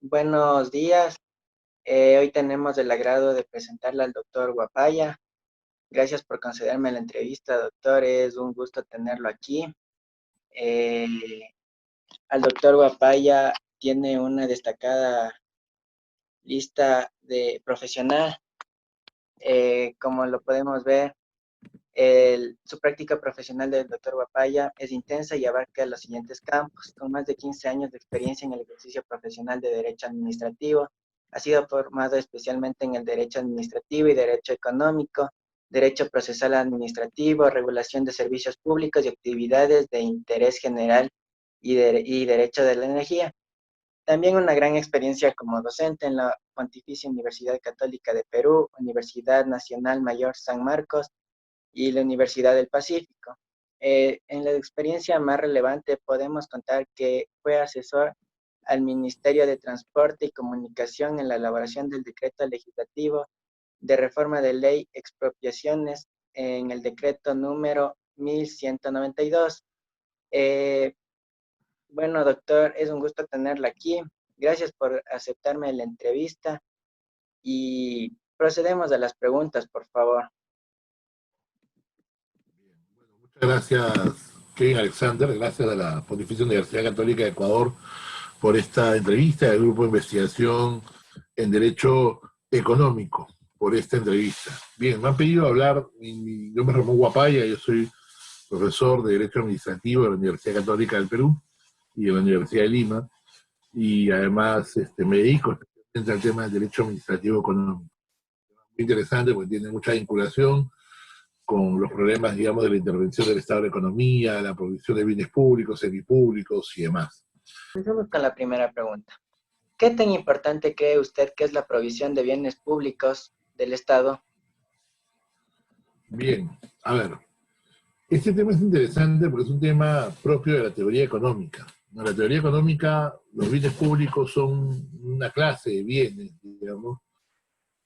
Buenos días. Hoy tenemos el agrado de presentarle al doctor Guapaya. Gracias por concederme la entrevista, doctor. Es un gusto tenerlo aquí. Eh, Al doctor Guapaya tiene una destacada lista de profesional. Como lo podemos ver, su práctica profesional del doctor Guapaya es intensa y abarca los siguientes campos. Con más de 15 años de experiencia en el ejercicio profesional de Derecho Administrativo, ha sido formado especialmente en el Derecho Administrativo y Derecho Económico, Derecho Procesal Administrativo, Regulación de Servicios Públicos y Actividades de Interés General y Derecho de la Energía. También una gran experiencia como docente en la Pontificia Universidad Católica de Perú, Universidad Nacional Mayor San Marcos, y la Universidad del Pacífico. En la experiencia más relevante podemos contar que fue asesor al Ministerio de Transporte y Comunicación en la elaboración del decreto legislativo de reforma de ley expropiaciones en el decreto número 1192. Eh, bueno, doctor, es un gusto tenerla aquí. Gracias por aceptarme la entrevista y procedemos a las preguntas, por favor. Muchas gracias, Kevin Alexander, gracias a la Pontificia Universidad Católica de Ecuador por esta entrevista, al Grupo de Investigación en Derecho Económico, por esta entrevista. Bien, me han pedido hablar, mi nombre es Ramón Guapaya, yo soy profesor de Derecho Administrativo de la Universidad Católica del Perú y de la Universidad de Lima, y además me dedico especialmente al tema del Derecho Administrativo Económico. Muy interesante porque tiene mucha vinculación con los problemas, digamos, de la intervención del Estado en la economía, la provisión de bienes públicos, semipúblicos y demás. Empecemos con la primera pregunta. ¿Qué tan importante cree usted que es la provisión de bienes públicos del Estado? Bien, a ver, este tema es interesante porque es un tema propio de la teoría económica. En la teoría económica, los bienes públicos son una clase de bienes, digamos,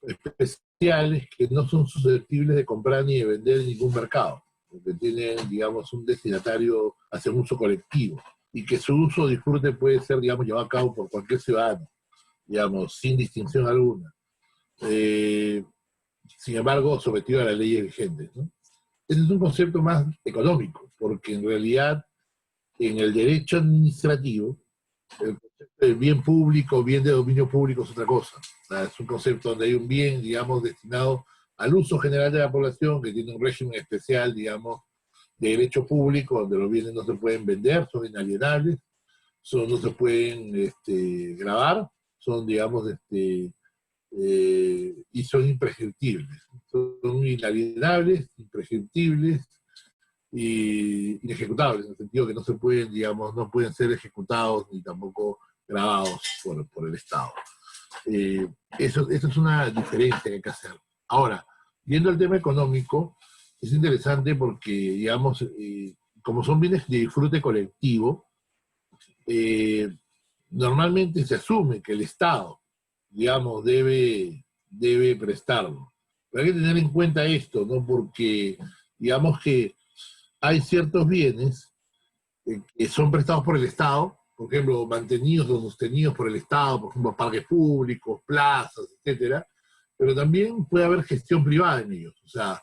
especiales que no son susceptibles de comprar ni de vender en ningún mercado, porque tienen, digamos, un destinatario hacia un uso colectivo, y que su uso o disfrute puede ser, digamos, llevado a cabo por cualquier ciudadano, digamos, sin distinción alguna. Sin embargo, sometido a las leyes vigentes, ¿no? Ese es un concepto más económico, porque en realidad, en el derecho administrativo, el concepto de bien público, bien de dominio público es otra cosa. O sea, es un concepto donde hay un bien, digamos, destinado al uso general de la población, que tiene un régimen especial, digamos, de derecho público, donde los bienes no se pueden vender, son inalienables, no se pueden gravar, son, digamos, y son imprescriptibles. Son inalienables, imprescriptibles y inejecutables, en el sentido que no se pueden, digamos, no pueden ser ejecutados ni tampoco grabados por el Estado. Eso es una diferencia que hay que hacer. Ahora, viendo el tema económico, es interesante porque, digamos, como son bienes de disfrute colectivo, normalmente se asume que el Estado, digamos, debe prestarlo. Pero hay que tener en cuenta esto, ¿no? Porque, digamos que hay ciertos bienes que son prestados por el Estado, por ejemplo, mantenidos o sostenidos por el Estado, por ejemplo, parques públicos, plazas, etcétera, pero también puede haber gestión privada en ellos. O sea,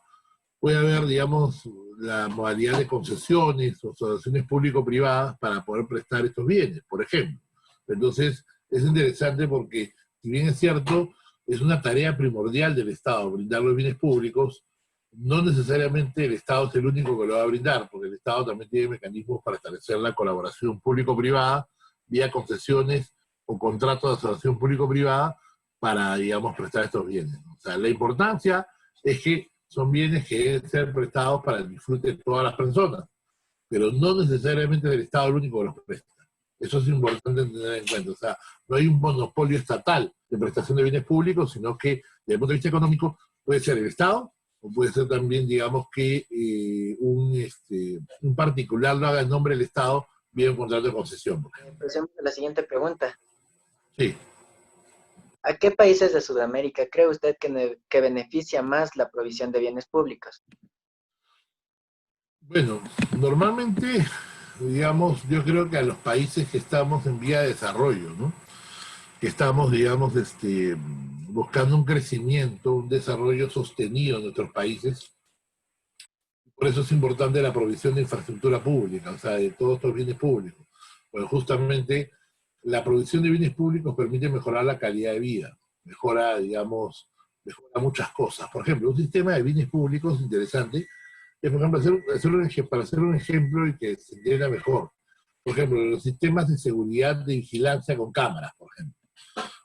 puede haber, digamos, la modalidad de concesiones o asociaciones público-privadas para poder prestar estos bienes, por ejemplo. Entonces, es interesante porque, si bien es cierto, es una tarea primordial del Estado brindar los bienes públicos, no necesariamente el Estado es el único que lo va a brindar, porque el Estado también tiene mecanismos para establecer la colaboración público-privada vía concesiones o contratos de asociación público-privada para, digamos, prestar estos bienes. O sea, la importancia es que son bienes que deben ser prestados para el disfrute de todas las personas, pero no necesariamente es el Estado el único que los presta. Eso es importante tener en cuenta. O sea, no hay un monopolio estatal de prestación de bienes públicos, sino que, desde el punto de vista económico, puede ser el Estado, o puede ser también, digamos, que un particular lo haga en nombre del Estado vía un contrato de concesión. Empecemos con la siguiente pregunta. Sí. ¿A qué países de Sudamérica cree usted que beneficia más la provisión de bienes públicos? Bueno, normalmente, digamos, yo creo que a los países que estamos en vía de desarrollo, ¿no? que estamos, digamos, buscando un crecimiento, un desarrollo sostenido en nuestros países. Por eso es importante la provisión de infraestructura pública, o sea, de todos estos bienes públicos. Pues justamente la provisión de bienes públicos permite mejorar la calidad de vida, mejora, digamos, mejora muchas cosas. Por ejemplo, un sistema de bienes públicos interesante es, por ejemplo, para hacer un ejemplo y que se entienda mejor. Por ejemplo, los sistemas de seguridad de vigilancia con cámaras, por ejemplo.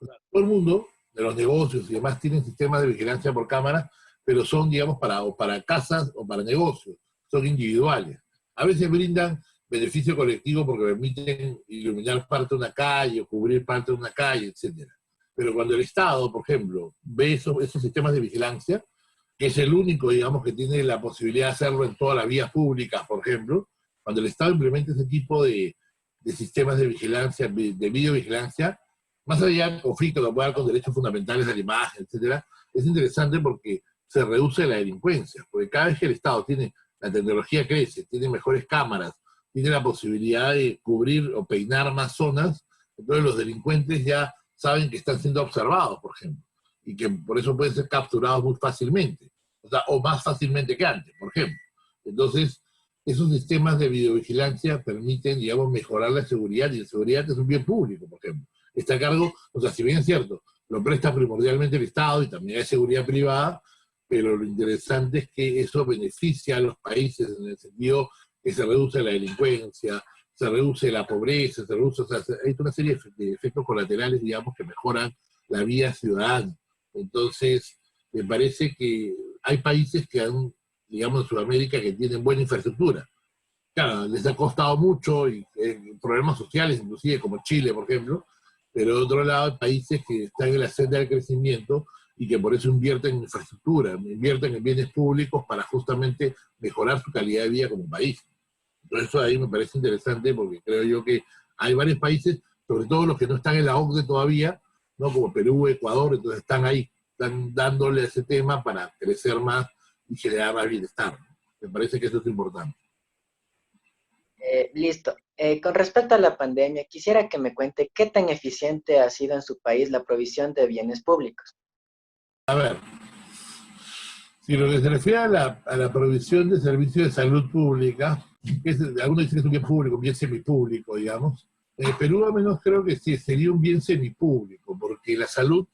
O sea, todo el mundo, de los negocios y demás, tienen sistemas de vigilancia por cámaras, pero son, digamos, para casas o para negocios, son individuales. A veces brindan beneficio colectivo porque permiten iluminar parte de una calle o cubrir parte de una calle, etc. Pero cuando el Estado, por ejemplo, ve esos sistemas de vigilancia, que es el único, digamos, que tiene la posibilidad de hacerlo en todas las vías públicas, por ejemplo, cuando el Estado implementa ese tipo de sistemas de vigilancia, de videovigilancia, más allá del conflicto que puede haber con derechos fundamentales de la imagen, etcétera, es interesante porque se reduce la delincuencia, porque cada vez que el Estado tiene, la tecnología crece, tiene mejores cámaras, tiene la posibilidad de cubrir o peinar más zonas, entonces los delincuentes ya saben que están siendo observados, por ejemplo, y que por eso pueden ser capturados muy fácilmente, o sea, o más fácilmente que antes, por ejemplo. Entonces, esos sistemas de videovigilancia permiten, digamos, mejorar la seguridad, y la seguridad es un bien público, por ejemplo. Está a cargo, o sea, si bien es cierto, lo presta primordialmente el Estado y también hay seguridad privada, pero lo interesante es que eso beneficia a los países en el sentido que se reduce la delincuencia, se reduce la pobreza, se reduce, o sea, hay una serie de efectos colaterales, digamos, que mejoran la vida ciudadana. Entonces, me parece que hay países que han, digamos, en Sudamérica, que tienen buena infraestructura. Claro, les ha costado mucho, y problemas sociales, inclusive como Chile, por ejemplo, pero de otro lado hay países que están en la senda del crecimiento y que por eso invierten en infraestructura, invierten en bienes públicos para justamente mejorar su calidad de vida como país. Entonces eso ahí me parece interesante porque creo yo que hay varios países, sobre todo los que no están en la OCDE todavía, ¿no? Como Perú, Ecuador, entonces están ahí, están dándole a ese tema para crecer más y generar más bienestar. Me parece que eso es importante. Listo. Con respecto a la pandemia, quisiera que me cuente qué tan eficiente ha sido en su país la provisión de bienes públicos. A ver, si lo que se refiere a la provisión de servicios de salud pública, algunos dicen que es un bien público, un bien semipúblico, digamos. En el Perú al menos creo que sí, sería un bien semipúblico, porque la salud,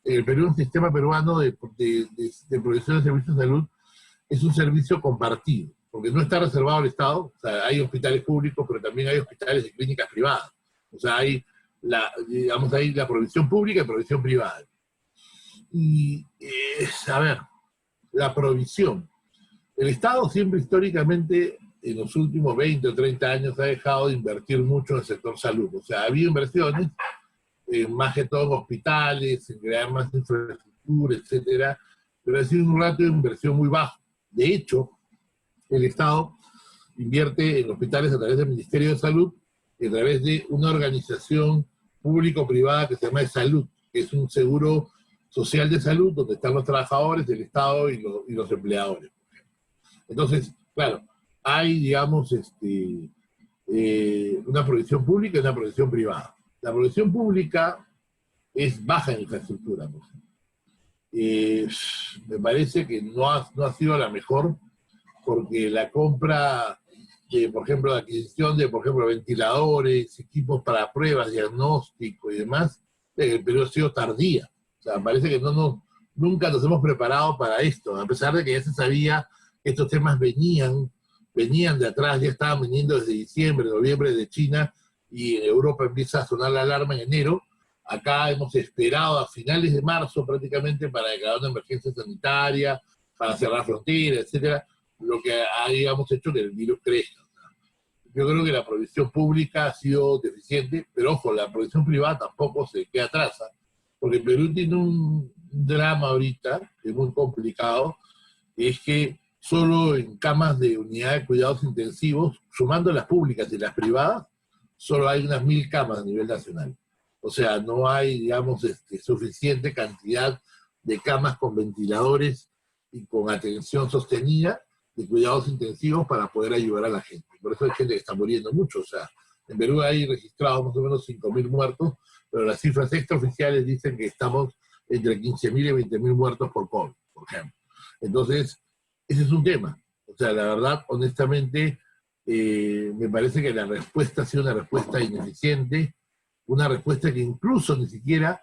en el Perú, un sistema peruano de provisión de servicios de salud es un servicio compartido, porque no está reservado al Estado, o sea, hay hospitales públicos, pero también hay hospitales de clínicas privadas. O sea, hay digamos, hay la provisión pública y provisión privada. Y, a ver, la provisión. El Estado siempre históricamente, en los últimos 20 o 30 años, ha dejado de invertir mucho en el sector salud. O sea, ha habido inversiones, más que todo en hospitales, en crear más infraestructura, etcétera, pero ha sido un ratio de inversión muy bajo. De hecho, el Estado invierte en hospitales a través del Ministerio de Salud y a través de una organización público-privada que se llama de Salud, que es un seguro social de salud donde están los trabajadores del Estado y los empleadores. Entonces, claro, hay, digamos, una provisión pública y una provisión privada. La provisión pública es baja en infraestructura. Me parece que no ha sido la mejor, porque la compra, por ejemplo, la adquisición de, por ejemplo, ventiladores, equipos para pruebas, diagnóstico y demás, en el Perú ha sido tardía. O sea, parece que nunca nos hemos preparado para esto, a pesar de que ya se sabía que estos temas venían de atrás, ya estaban viniendo desde diciembre, noviembre de China, y en Europa empieza a sonar la alarma en enero. Acá hemos esperado a finales de marzo prácticamente para declarar una emergencia sanitaria, para cerrar fronteras, etcétera, lo que ha, digamos, hecho que el virus crezca. Yo creo que la provisión pública ha sido deficiente, pero ojo, la provisión privada tampoco se queda atrás, porque Perú tiene un drama ahorita, que es muy complicado, es que solo en camas de unidad de cuidados intensivos, sumando las públicas y las privadas, solo hay unas 1000 camas a nivel nacional. O sea, no hay, digamos, suficiente cantidad de camas con ventiladores y con atención sostenida de cuidados intensivos para poder ayudar a la gente. Por eso hay gente que está muriendo mucho. O sea, en Perú hay registrados más o menos 5000 muertos, pero las cifras extraoficiales dicen que estamos entre 15.000 y 20.000 muertos por COVID, por ejemplo. Entonces, ese es un tema. O sea, la verdad, honestamente, me parece que la respuesta ha sido una respuesta ineficiente, una respuesta que incluso ni siquiera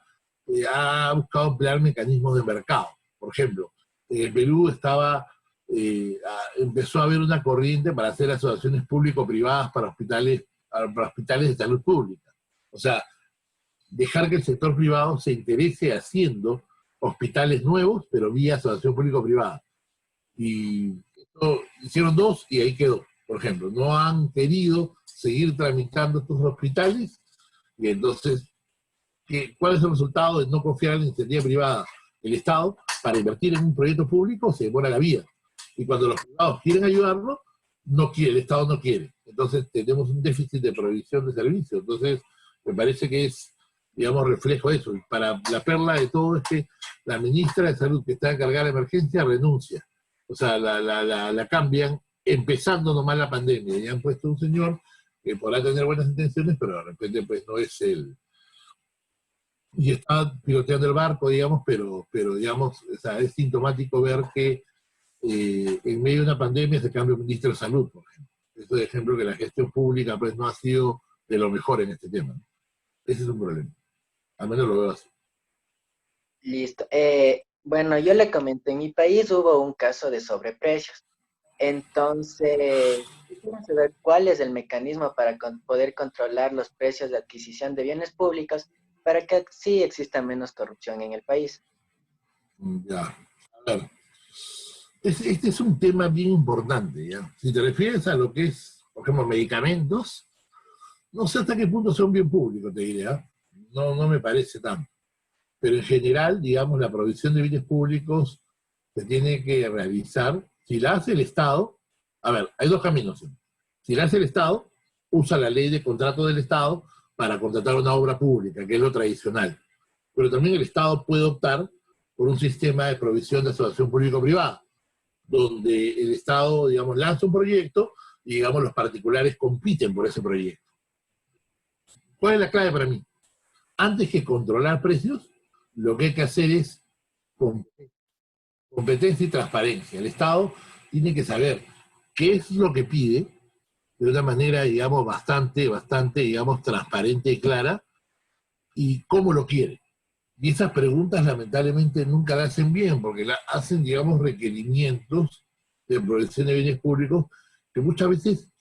ha buscado emplear mecanismos de mercado. Por ejemplo, en el Perú empezó a haber una corriente para hacer asociaciones público-privadas para hospitales de salud pública. O sea, dejar que el sector privado se interese haciendo hospitales nuevos, pero vía asociación público-privada. Y hicieron 2 y ahí quedó, por ejemplo. No han querido seguir tramitando estos hospitales y entonces, ¿cuál es el resultado de no confiar en la iniciativa privada? El Estado, para invertir en un proyecto público, se demora la vida. Y cuando los privados quieren ayudarlo, el Estado no quiere. Entonces tenemos un déficit de provisión de servicios. Entonces, me parece que es, digamos, reflejo de eso. Y para la perla de todo es que la ministra de Salud, que está encargada de la emergencia, renuncia. O sea, la cambian empezando nomás la pandemia. Y han puesto un señor que podrá tener buenas intenciones, pero de repente pues no es él. Y está piloteando el barco, digamos, pero digamos, o sea, es sintomático ver que en medio de una pandemia se cambia un ministro de Salud, por ejemplo. Eso es ejemplo que la gestión pública pues no ha sido de lo mejor en este tema, ¿no? Ese es un problema. Al menos lo veo así. Listo. Bueno, yo le comenté, en mi país hubo un caso de sobreprecios. Entonces, quisiera saber cuál es el mecanismo para poder controlar los precios de adquisición de bienes públicos para que sí exista menos corrupción en el país. Ya. A ver. Este es un tema bien importante, ¿ya? Si te refieres a lo que es, por ejemplo, medicamentos, no sé hasta qué punto son bien públicos, te diré, ¿eh? No me parece tanto. Pero en general, digamos, la provisión de bienes públicos se tiene que realizar. Si la hace el Estado, a ver, hay 2 caminos. Si la hace el Estado, usa la ley de contrato del Estado para contratar una obra pública, que es lo tradicional. Pero también el Estado puede optar por un sistema de provisión de asociación público-privada, donde el Estado, digamos, lanza un proyecto y, digamos, los particulares compiten por ese proyecto. ¿Cuál es la clave para mí? Antes que controlar precios, lo que hay que hacer es competencia y transparencia. El Estado tiene que saber qué es lo que pide de una manera, digamos, bastante, digamos, transparente y clara, y cómo lo quiere. Y esas preguntas lamentablemente nunca las hacen bien, porque hacen, digamos, requerimientos de provisión de bienes públicos que muchas veces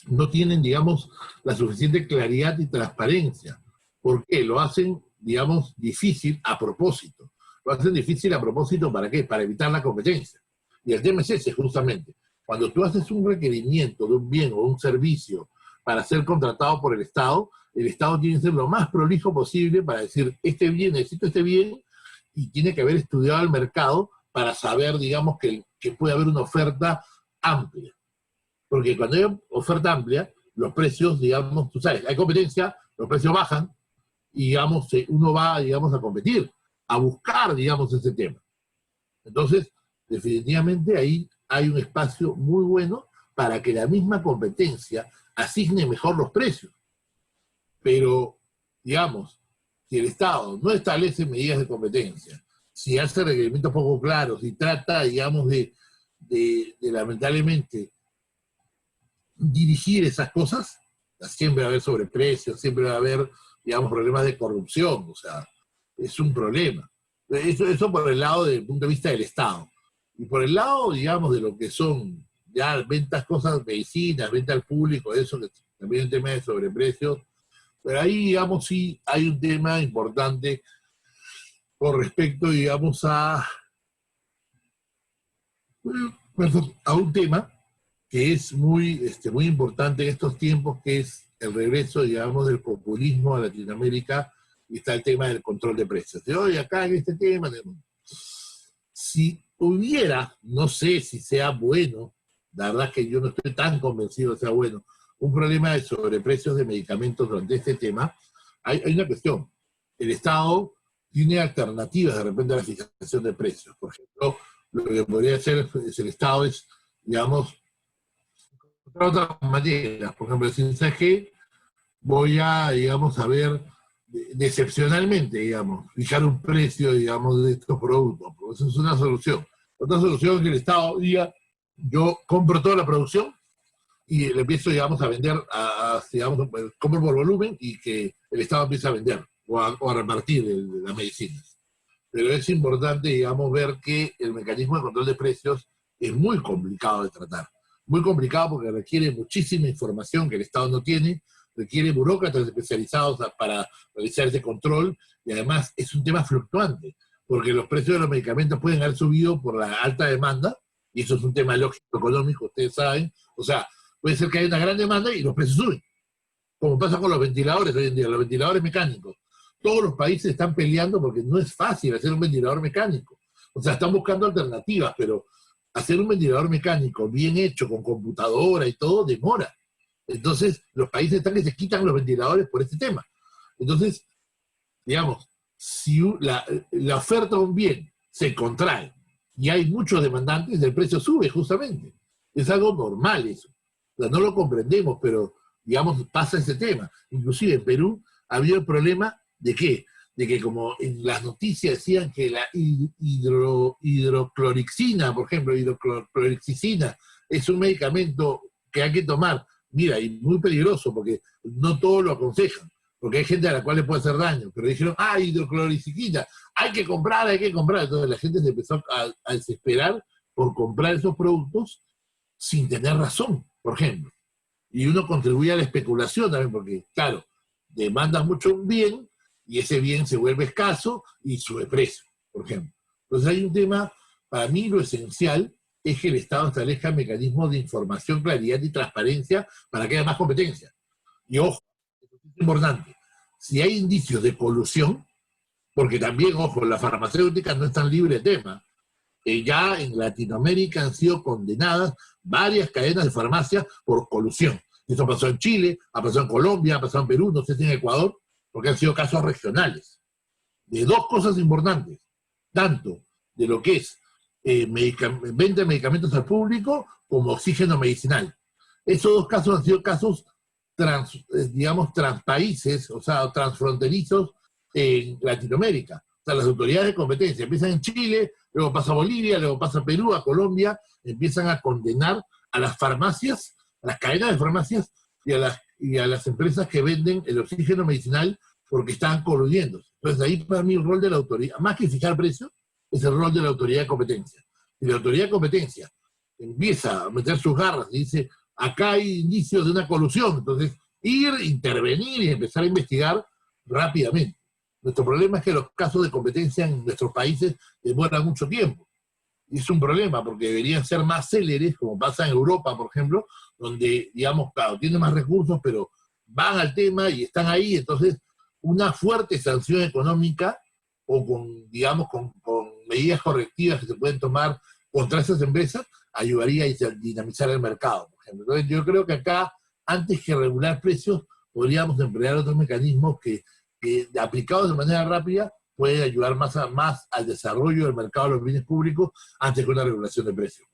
no tienen, digamos, la suficiente claridad y transparencia. ¿Por qué? Lo hacen, digamos, difícil a propósito. Lo hacen difícil a propósito, ¿para qué? Para evitar la competencia. Y el tema es ese, justamente. Cuando tú haces un requerimiento de un bien o un servicio para ser contratado por el Estado tiene que ser lo más prolijo posible para decir, necesito este bien, y tiene que haber estudiado el mercado para saber, digamos, que puede haber una oferta amplia. Porque cuando hay oferta amplia, los precios, digamos, tú sabes, hay competencia, los precios bajan, y, digamos, uno va, digamos, a competir, a buscar, digamos, ese tema. Entonces, definitivamente ahí hay un espacio muy bueno para que la misma competencia asigne mejor los precios. Pero, digamos, si el Estado no establece medidas de competencia, si hace requerimientos poco claros y trata, digamos, de lamentablemente dirigir esas cosas, siempre va a haber sobreprecios, siempre va a haber, digamos, problemas de corrupción, o sea, es un problema. Eso por el lado del punto de vista del Estado. Y por el lado, digamos, de lo que son ya ventas, cosas, medicinas, venta al público, eso, que también es un tema de sobreprecios. Pero ahí, digamos, sí hay un tema importante con respecto, digamos, a un tema que es muy importante en estos tiempos, que es el regreso, digamos, del populismo a Latinoamérica, y está el tema del control de precios. Y hoy acá en este tema, si hubiera, no sé si sea bueno, la verdad es que yo no estoy tan convencido de que sea bueno, un problema de sobreprecios de medicamentos durante este tema, hay una cuestión. El Estado tiene alternativas de repente a la fijación de precios. Por ejemplo, lo que podría hacer el Estado es, digamos, otras maneras. Por ejemplo, sin CG voy a, digamos, a ver excepcionalmente, digamos, fijar un precio, digamos, de estos productos. Pues eso es una solución. Otra solución es que el Estado diga, yo compro toda la producción y le empiezo, digamos, a vender, digamos, compro por volumen y que el Estado empiece a vender o a repartir las medicinas. Pero es importante, digamos, ver que el mecanismo de control de precios es muy complicado de tratar. Muy complicado porque requiere muchísima información que el Estado no tiene, requiere burócratas especializados para realizar ese control, y además es un tema fluctuante, porque los precios de los medicamentos pueden haber subido por la alta demanda, y eso es un tema lógico económico, ustedes saben. O sea, puede ser que haya una gran demanda y los precios suben, como pasa con los ventiladores hoy en día, los ventiladores mecánicos. Todos los países están peleando porque no es fácil hacer un ventilador mecánico. O sea, están buscando alternativas, pero hacer un ventilador mecánico bien hecho, con computadora y todo, demora. Entonces, los países están que se quitan los ventiladores por este tema. Entonces, digamos, si la oferta de un bien se contrae y hay muchos demandantes, el precio sube justamente. Es algo normal eso. O sea, no lo comprendemos, pero, digamos, pasa ese tema. Inclusive en Perú había el problema de qué, de que como en las noticias decían que la hidroclorixina, por ejemplo, hidroclorixicina, es un medicamento que hay que tomar, mira, y muy peligroso, porque no todos lo aconsejan, porque hay gente a la cual le puede hacer daño, pero dijeron, hidroclorixicina, hay que comprar, hay que comprar. Entonces la gente se empezó a desesperar por comprar esos productos sin tener razón, por ejemplo. Y uno contribuye a la especulación también, porque, claro, demandas mucho un bien, y ese bien se vuelve escaso y sube precio, por ejemplo. Entonces hay un tema, para mí lo esencial es que el Estado establezca mecanismos de información, claridad y transparencia para que haya más competencia. Y ojo, es importante, si hay indicios de colusión, porque también, ojo, las farmacéuticas no están libres de tema, ya en Latinoamérica han sido condenadas varias cadenas de farmacias por colusión. Eso pasó en Chile, ha pasado en Colombia, ha pasado en Perú, no sé si en Ecuador, porque han sido casos regionales. De dos cosas importantes, tanto de lo que es venta de medicamentos al público como oxígeno medicinal. Esos dos casos han sido casos, digamos, transpaíses, o sea, transfronterizos en Latinoamérica. O sea, las autoridades de competencia empiezan en Chile, luego pasa a Bolivia, luego pasa a Perú, a Colombia, empiezan a condenar a las farmacias, a las cadenas de farmacias y a las empresas que venden el oxígeno medicinal porque están coludiendo. Entonces ahí para mí el rol de la autoridad, más que fijar precios, es el rol de la autoridad de competencia. Si la autoridad de competencia empieza a meter sus garras y dice, acá hay indicios de una colusión, entonces intervenir y empezar a investigar rápidamente. Nuestro problema es que los casos de competencia en nuestros países demoran mucho tiempo. Y es un problema porque deberían ser más céleres, como pasa en Europa, por ejemplo, donde, digamos, claro, tienen más recursos, pero van al tema y están ahí. Entonces, una fuerte sanción económica o digamos, con medidas correctivas que se pueden tomar contra esas empresas, ayudaría a dinamizar el mercado, por ejemplo. Entonces, yo creo que acá, antes que regular precios, podríamos emplear otros mecanismos que aplicados de manera rápida, pueden ayudar más al desarrollo del mercado de los bienes públicos antes que una regulación de precios.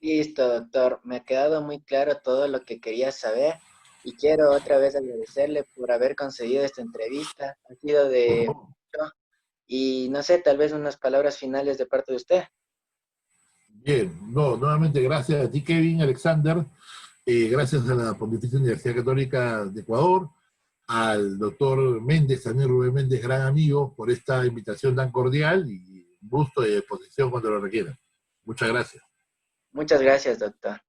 Listo, doctor. Me ha quedado muy claro todo lo que quería saber y quiero otra vez agradecerle por haber conseguido esta entrevista. Ha sido de mucho y no sé, tal vez unas palabras finales de parte de usted. Bien, no, nuevamente gracias a ti, Kevin, Alexander, gracias a la Pontificia Universidad Católica de Ecuador, al doctor Méndez, también Rubén Méndez, gran amigo, por esta invitación tan cordial y gusto y disposición cuando lo requieran. Muchas gracias. Muchas gracias, doctor.